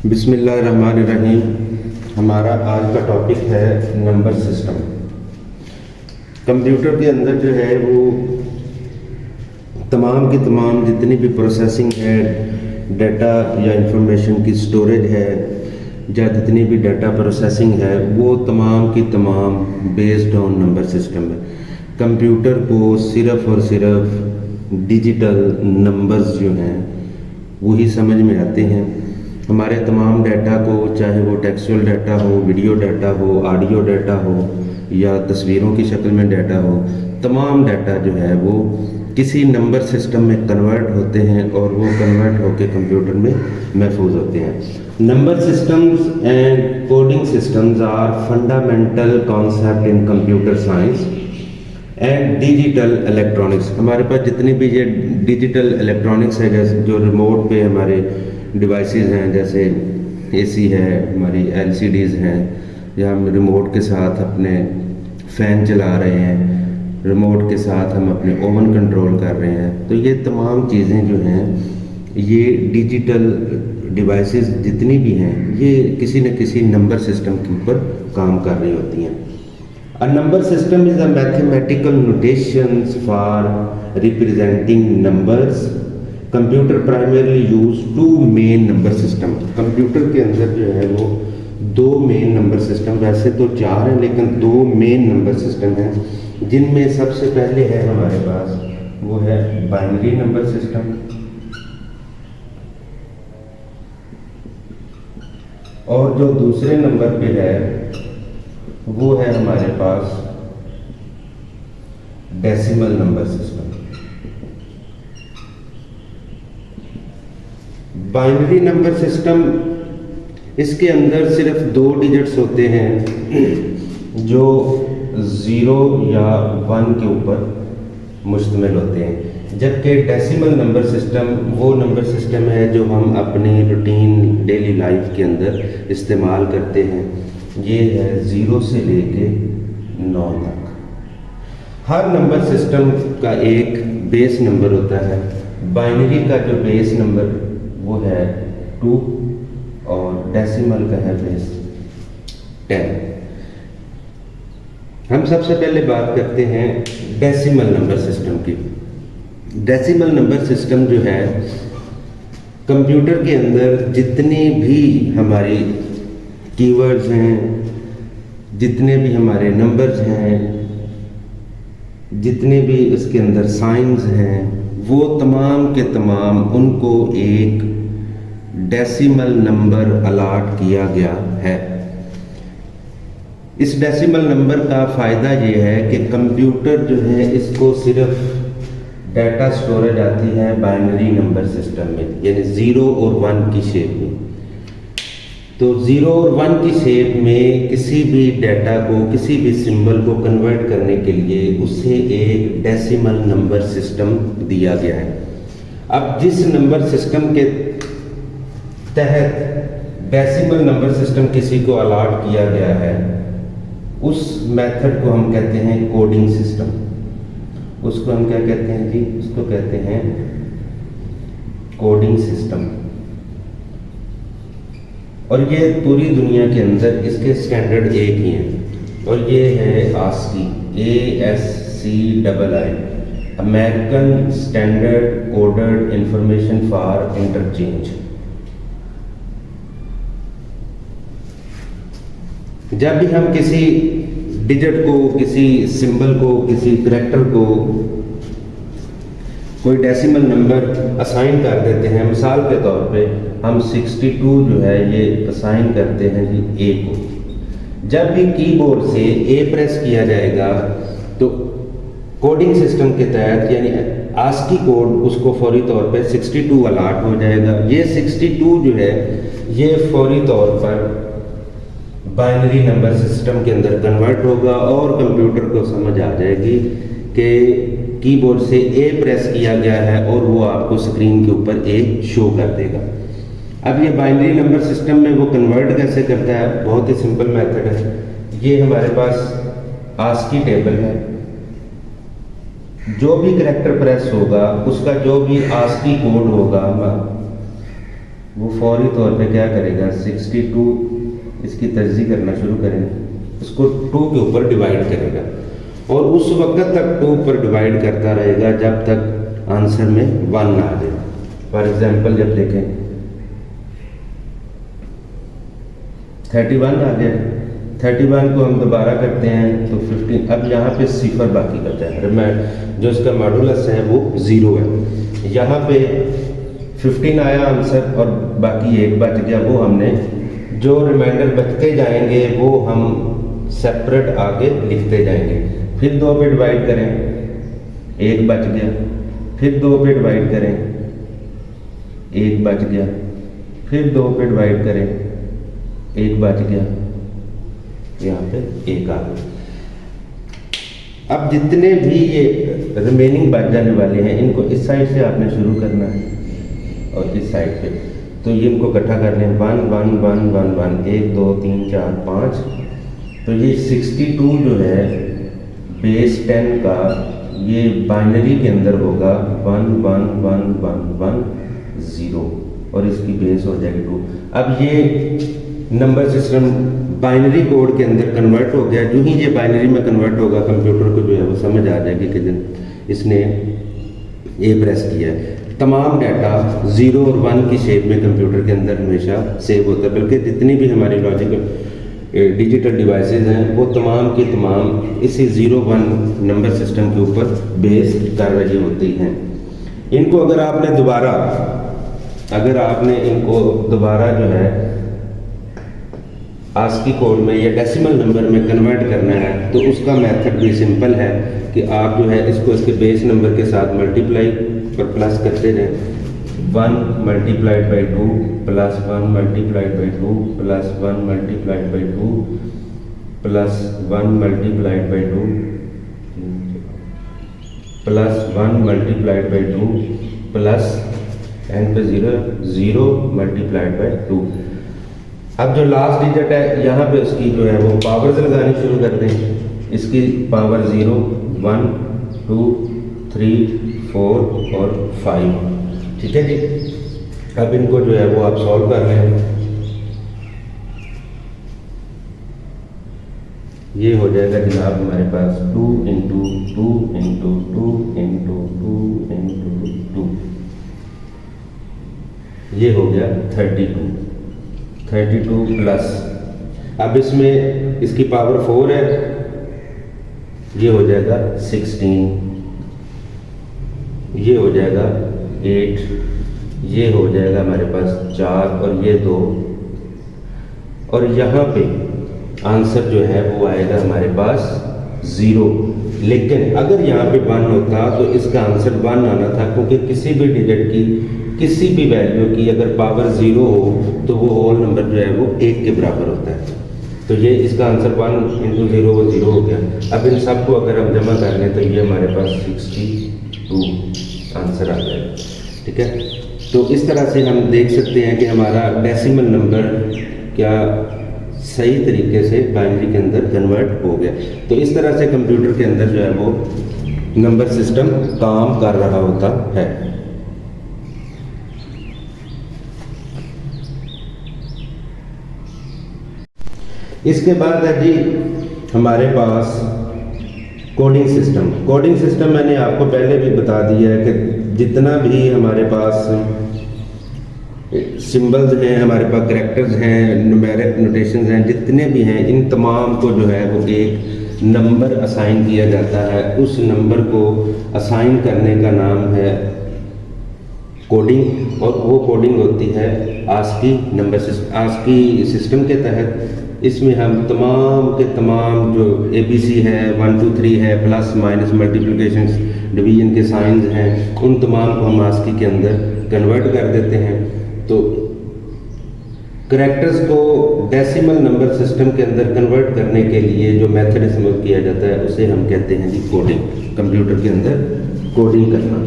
बिस्मिल्लाहिर्रहमानिर्रहीम। हमारा आज का टॉपिक है नंबर सिस्टम। कंप्यूटर के अंदर जो है वो तमाम की तमाम जितनी भी प्रोसेसिंग है, डाटा या इंफॉर्मेशन की स्टोरेज है, या जितनी भी डाटा प्रोसेसिंग है, वो तमाम की तमाम बेस्ड ऑन नंबर सिस्टम है। कंप्यूटर को सिर्फ़ और सिर्फ डिजिटल नंबर्स जो हैं वही समझ में आते हैं। हमारे तमाम डाटा को, चाहे वो टेक्सचुअल डाटा हो, वीडियो डाटा हो, ऑडियो डाटा हो या तस्वीरों की शक्ल में डाटा हो, तमाम डाटा जो है वो किसी नंबर सिस्टम में कन्वर्ट होते हैं और वो कन्वर्ट होकर कंप्यूटर में महफूज होते हैं। Number systems and coding systems are fundamental concept in computer science and digital electronics. हमारे पास जितनी भी ये डिजिटल इलेक्ट्रॉनिक्स है, जैसे जो रिमोट पे हमारे डिवाइसेस हैं, जैसे एसी है, हमारी एलसीडीज़ हैं, या हम रिमोट के साथ अपने फ़ैन चला रहे हैं, रिमोट के साथ हम अपने ओवन कंट्रोल कर रहे हैं। तो ये तमाम चीज़ें जो हैं, ये डिजिटल डिवाइसेस जितनी भी हैं, ये किसी न किसी नंबर सिस्टम के ऊपर काम कर रही होती हैं। A number system is a mathematical notations for representing numbers. Computer primarily use two main number system. Computer के अंदर जो है वो दो मेन नंबर सिस्टम, वैसे तो चार हैं लेकिन दो मेन नंबर सिस्टम हैं, जिनमें सबसे पहले है हमारे पास वो है बाइनरी नंबर सिस्टम, और जो दूसरे नंबर पे है वो है हमारे पास decimal number system. Binary number system, इसके अंदर सिर्फ दो डिजिट्स होते हैं जो 0 या 1 के ऊपर मुश्तमिल होते हैं, जबकि डेसिमल नंबर सिस्टम वो नंबर सिस्टम है जो हम अपनी रूटीन डेली लाइफ के अंदर इस्तेमाल करते हैं। ये है 0 से लेके 9 तक। हर नंबर सिस्टम का एक बेस नंबर होता है। बाइनरी का जो बेस नंबर वो है 2 और डेसिमल का है बेस 10। हम सबसे पहले बात करते हैं डेसिमल नंबर सिस्टम की। डेसिमल नंबर सिस्टम जो है, कंप्यूटर के अंदर जितनी भी हमारी कीवर्ड्स हैं, जितने भी हमारे नंबर्स हैं, जितने भी इसके अंदर साइंस हैं, वो तमाम के तमाम उनको एक डेसिमल नंबर अलाट किया गया है। इस डेसिमल नंबर का फ़ायदा ये है कि कंप्यूटर जो है इसको सिर्फ डाटा स्टोरेज आती है बाइनरी नंबर सिस्टम में, यानी 0 और 1 की शेप में। तो 0 और 1 की शेप में किसी भी डाटा को, किसी भी सिंबल को कन्वर्ट करने के लिए उसे एक डेसिमल नंबर सिस्टम दिया गया है। अब जिस नंबर सिस्टम के तहत डेसिमल नंबर सिस्टम किसी को अलाट किया गया है, उस मेथड को हम कहते हैं कोडिंग सिस्टम। उसको हम क्या कहते हैं जी? उसको कहते हैं कोडिंग सिस्टम। और ये पूरी दुनिया के अंदर इसके स्टैंडर्ड एक ही हैं, और ये है ASCII, ASCII, American standard coded information for interchange. जब भी हम किसी डिजिट को, किसी सिंबल को, किसी करैक्टर को कोई डेसिमल नंबर असाइन कर देते हैं, मिसाल के तौर पे हम 62 जो है ये असाइन करते हैं जी A को। जब भी कीबोर्ड से A प्रेस किया जाएगा तो कोडिंग सिस्टम के तहत, यानी ASCII कोड, उसको फौरी तौर पे 62 अलाट हो जाएगा। ये 62 जो है ये फौरी तौर पर बाइनरी नंबर सिस्टम के अंदर कन्वर्ट होगा और कंप्यूटर को समझ आ जाएगी कि कीबोर्ड से A प्रेस किया गया है, और वो आपको स्क्रीन के ऊपर A शो कर देगा। अब ये बाइनरी नंबर सिस्टम में वो कन्वर्ट कैसे करता है? बहुत ही सिंपल मेथड है। ये हमारे पास ASCII टेबल है, जो भी करैक्टर प्रेस होगा उसका जो भी ASCII कोड होगा वो फौरी तौर पे क्या करेगा, 62 इसकी तरजीह करना शुरू करेंगे, इसको 2 के ऊपर डिवाइड करेगा और उस वक्त तक 2 पर डिवाइड करता रहेगा जब तक आंसर में 1 ना आ जाए। फॉर एग्जाम्पल जब देखें 31 आ गया, 31 को हम दोबारा करते हैं तो 15, अब यहाँ पे सिफर बाकी बचा है, मैं जो इसका मॉडुलस है वो 0 है। यहाँ पे 15 आया आंसर और बाकी 1 बच गया, वो हमने जो रिमाइंडर बचते जाएंगे वो हम सेपरेट आगे लिखते जाएंगे। फिर 2 पे डिवाइड करें, 1 बच गया, फिर 2 पे डिवाइड करें, 1 बच गया, फिर 2 पे डिवाइड करें, 1 बच गया, यहाँ पे 1 आ गया। अब जितने भी ये रिमेनिंग बच जाने वाले हैं इनको इस साइड से आपने शुरू करना है और इस साइड पे, तो ये इनको इकट्ठा कर लें, 1 1 1 1 1 1 2 3 4 5, तो ये 62 जो है बेस 10 का ये बाइनरी के अंदर होगा 1 1 1 1 1 0 और इसकी बेस हो जाएगी 2। अब ये नंबर सिस्टम बाइनरी कोड के अंदर कन्वर्ट हो गया। जो ही ये बाइनरी में कन्वर्ट होगा कंप्यूटर को जो है वो समझ आ जाएगी कि इसने ए प्रेस किया है। तमाम डाटा 0 और 1 की शेप में कंप्यूटर के अंदर हमेशा सेव होता है, बल्कि जितनी भी हमारी लॉजिकल डिजिटल डिवाइसेस हैं वो तमाम की तमाम इसी 0-1 नंबर सिस्टम के ऊपर बेस कर रही होती हैं। इनको अगर आपने इनको दोबारा जो है आस्की कोड में या डेसिमल नंबर में कन्वर्ट करना है तो उसका मेथड भी सिंपल है कि आप जो है इसको इसके बेस नंबर के साथ मल्टीप्लाई पर प्लस करते रहें। 1 multiplied by 2 plus 1 multiplied by 2 plus 1 multiplied by 2 plus 1 multiplied by 2 plus 1 multiplied by 2 plus and पे 0 मल्टीप्लाइड बाई 2। अब जो लास्ट डिजिट है यहाँ पे उसकी जो है वो पावर्स लगानी शुरू कर दें। इसकी पावर 0 1 2 3 4 और 5, ठीक है जी। अब इनको जो है वो आप सॉल्व कर रहे हैं, ये हो जाएगा जनाब हमारे पास 2 इंटू 2 इंटू 2 इंटू 2 इंटू 2, ये हो गया 32 प्लस, अब इसमें इसकी पावर 4 है, ये हो जाएगा 16, ये हो जाएगा 8, ये हो जाएगा हमारे पास 4 और ये 2, और यहाँ पे आंसर जो है वो आएगा हमारे पास 0। लेकिन अगर यहाँ पे 1 होता तो इसका आंसर 1 आना था, क्योंकि किसी भी डिजिट की किसी भी वैल्यू की अगर पावर 0 हो तो वो होल नंबर जो है वो 1 के बराबर होता है। तो ये इसका आंसर 1 इंटू 0 वो 0 हो गया। अब इन सब को अगर हम जमा कर लें तो ये हमारे पास 62 आंसर आ जाएगा, ठीक है। तो इस तरह से हम देख सकते हैं कि हमारा डेसिमल नंबर क्या सही तरीके से बाइनरी के अंदर कन्वर्ट हो गया। तो इस तरह से कंप्यूटर के अंदर जो है वो नंबर सिस्टम काम कर रहा होता है। इसके बाद है जी हमारे पास कोडिंग सिस्टम। कोडिंग सिस्टम मैंने आपको पहले भी बता दिया है कि जितना भी हमारे पास सिंबल्स हैं, हमारे पास कैरेक्टर्स हैं, न्यूमेरिक नोटेशंस हैं, जितने भी हैं, इन तमाम को जो है वो एक नंबर असाइन किया जाता है। उस नंबर को असाइन करने का नाम है कोडिंग, और वो कोडिंग होती है ASCII number system. ASCII system के तहत इसमें हम तमाम के तमाम जो ABC है, 1 2 3 है, प्लस माइनस मल्टीप्लिकेशन डिवीजन के साइंस हैं, उन तमाम को हम आस्की के अंदर कन्वर्ट कर देते हैं। तो करैक्टर्स को डेसिमल नंबर सिस्टम के अंदर कन्वर्ट करने के लिए जो मेथड इस्तेमाल किया जाता है उसे हम कहते हैं जी कोडिंग। कंप्यूटर के अंदर कोडिंग करना,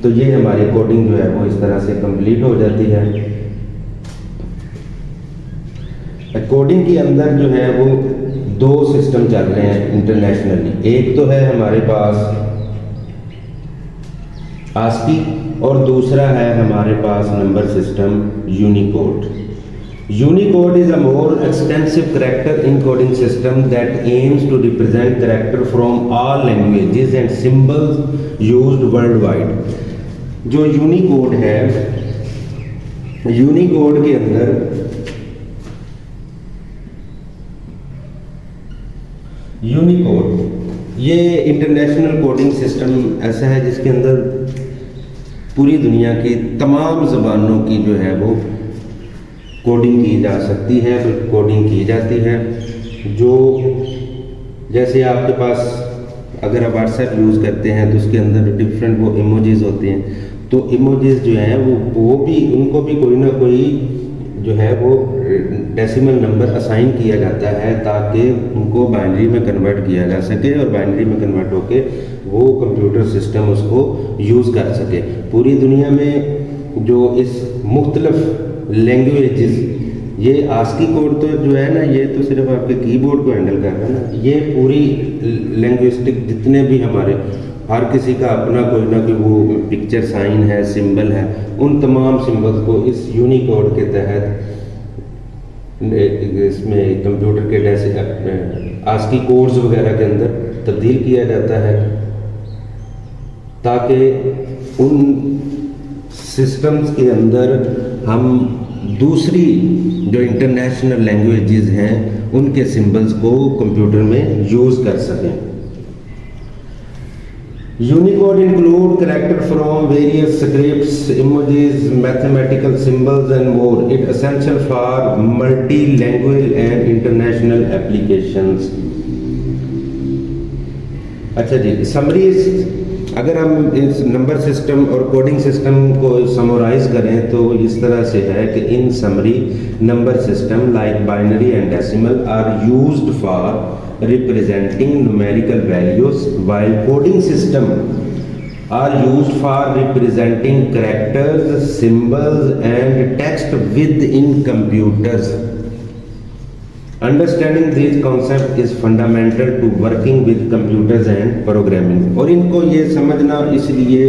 तो ये हमारी कोडिंग जो है वो इस तरह से कंप्लीट हो जाती है। कोडिंग के अंदर जो है वो 2 सिस्टम चल रहे हैं इंटरनेशनली। एक तो है हमारे पास आस्की और दूसरा है हमारे पास number system Unicode. Unicode is a more extensive character encoding system that aims to represent character from all languages and symbols used world wide. जो यूनिकोड है, यूनिकोड के अंदर यूनिकोड ये इंटरनेशनल कोडिंग सिस्टम ऐसा है जिसके अंदर पूरी दुनिया की तमाम ज़बानों की जो है वो कोडिंग की जा सकती है, कोडिंग की जाती है। जो जैसे आपके पास अगर आप व्हाट्सएप यूज़ करते हैं तो उसके अंदर डिफरेंट वो इमोजीज़ होते हैं, तो इमोजीज़ जो हैं वो भी उनको भी कोई ना कोई जो है वो डेसिमल नंबर असाइन किया जाता है ताकि उनको बाइनरी में कन्वर्ट किया जा सके और बाइनरी में कन्वर्ट होके वो कंप्यूटर सिस्टम उसको यूज़ कर सके। पूरी दुनिया में जो इस मुख्तलिफ लैंग्वेजेस, ये आस्की कोड तो जो है ना, ये तो सिर्फ आपके कीबोर्ड को हैंडल कर रहा है ना, ये पूरी लैंग्विस्टिक जितने भी हमारे हर किसी का अपना कोई ना कोई वो पिक्चर साइन है, सिंबल है, उन तमाम सिंबल्स को इस यूनिकोड के तहत इसमें कंप्यूटर के जैसे आस्की कोड्स वगैरह के अंदर तब्दील किया जाता है ताकि उन सिस्टम्स के अंदर हम दूसरी जो इंटरनेशनल लैंग्वेजेस हैं उनके सिंबल्स को कंप्यूटर में यूज़ कर सकें। Unicode include character from various scripts, emojis, mathematical symbols and more. It essential for multi-language and international applications. अच्छा जी, समरीज अगर हम इस नंबर सिस्टम और कोडिंग सिस्टम को समराइज करें तो इस तरह से है कि in summary number system like binary and decimal are used for representing numerical values, while coding system are used for representing characters, symbols and text within computers. Understanding these concepts is fundamental to working with computers and programming. और इनको ये समझना इसलिए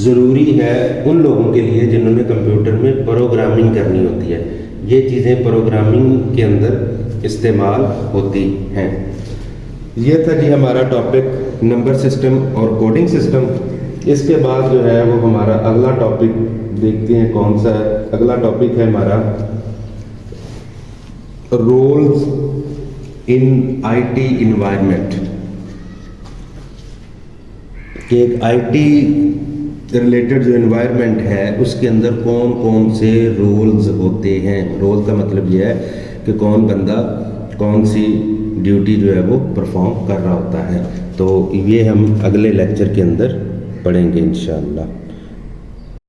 ज़रूरी है उन लोगों के लिए जिन्होंने कंप्यूटर में प्रोग्रामिंग करनी होती है। ये चीज़ें प्रोग्रामिंग के अंदर इस्तेमाल होती हैं। ये था जी हमारा टॉपिक नंबर सिस्टम और कोडिंग सिस्टम। इसके बाद जो है वो हमारा अगला टॉपिक देखते हैं कौन सा है। अगला टॉपिक है हमारा रोल्स इन आईटी इन्वायरमेंट। कि एक आईटी रिलेटेड जो इन्वायरमेंट है उसके अंदर कौन कौन से रोल्स होते हैं। रोल का मतलब यह है कि कौन बंदा कौन सी ड्यूटी जो है वो परफॉर्म कर रहा होता है। तो ये हम अगले लेक्चर के अंदर पढ़ेंगे इंशाअल्लाह।